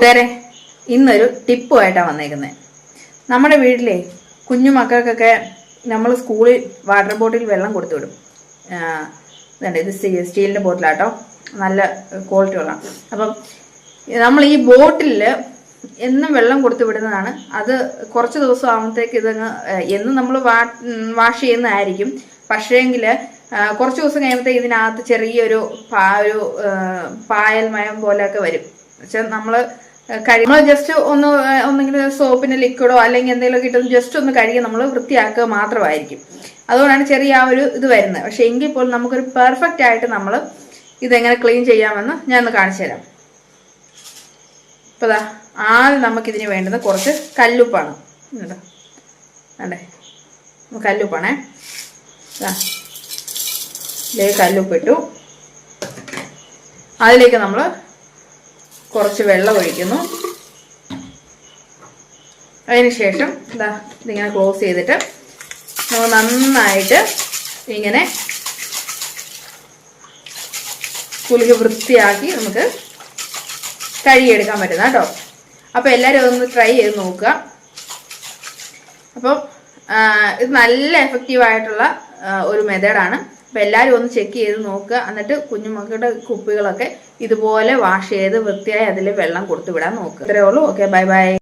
കൂട്ടുകാരെ, ഇന്നൊരു ടിപ്പുമായിട്ടാണ് വന്നേക്കുന്നത്. നമ്മുടെ വീട്ടിലെ കുഞ്ഞു മക്കൾക്കൊക്കെ നമ്മൾ സ്കൂളിൽ വാട്ടർ ബോട്ടിൽ വെള്ളം കൊടുത്തു വിടും. ഇത് സ്റ്റീലിൻ്റെ ബോട്ടിലാട്ടോ, നല്ല ക്വാളിറ്റി ഉള്ളതാണ്. അപ്പം നമ്മൾ ഈ ബോട്ടിലിൽ എന്നും വെള്ളം കൊടുത്തു വിടുന്നതാണ്. അത് കുറച്ച് ദിവസം ആകുമ്പോഴത്തേക്ക് ഇതങ്ങ് എന്നും നമ്മൾ വാഷ് ചെയ്യുന്നതായിരിക്കും. പക്ഷേങ്കിൽ കുറച്ച് ദിവസം കഴിയുമ്പോഴത്തേക്ക് ഇതിനകത്ത് ചെറിയൊരു പായൽമയം പോലെയൊക്കെ വരും. പക്ഷെ നമ്മൾ ജസ്റ്റ് ഒന്നെങ്കിലും സോപ്പിന് ലിക്വിഡോ അല്ലെങ്കിൽ എന്തെങ്കിലുമൊക്കെ ഇട്ടൊന്ന് ജസ്റ്റ് ഒന്ന് കഴുകി നമ്മൾ വൃത്തിയാക്കുക മാത്രമായിരിക്കും. അതുകൊണ്ടാണ് ചെറിയ ആ ഒരു ഇത് വരുന്നത്. പക്ഷെ എങ്കിൽ പോലും നമുക്കൊരു പെർഫെക്റ്റ് ആയിട്ട് നമ്മൾ ഇതെങ്ങനെ ക്ലീൻ ചെയ്യാമെന്ന് ഞാൻ ഒന്ന് കാണിച്ചു തരാം. ഇപ്പോൾ ആദ്യം നമുക്കിതിന് വേണ്ടുന്നത് കുറച്ച് കല്ലുപ്പാണ്. അതെ, കല്ലുപ്പാണേ. ഇതിലേക്ക് കല്ലുപ്പിട്ടു. അതിലേക്ക് നമ്മൾ കുറച്ച് വെള്ളം ഒഴിക്കുന്നു. അതിനുശേഷം ഇതിങ്ങനെ ക്ലോസ് ചെയ്തിട്ട് നമ്മൾ നന്നായിട്ട് ഇങ്ങനെ കുലുക്കി വൃത്തിയാക്കി നമുക്ക് കഴുകിയെടുക്കാൻ പറ്റുന്ന കേട്ടോ. അപ്പോൾ എല്ലാവരും അതൊന്ന് ട്രൈ ചെയ്ത് നോക്കുക. അപ്പം ഇത് നല്ല എഫക്റ്റീവായിട്ടുള്ള ഒരു മെത്തേഡാണ്. അപ്പോൾ എല്ലാവരും ഒന്ന് ചെക്ക് ചെയ്ത് നോക്കുക. എന്നിട്ട് കുഞ്ഞുമക്കളുടെ കുപ്പികളൊക്കെ ഇതുപോലെ വാഷ് ചെയ്ത് വൃത്തിയായി അതിൽ വെള്ളം കൊടുത്തു വിടാൻ നോക്കുക. ഇത്രയേ ഉള്ളൂ. Okay, bye bye.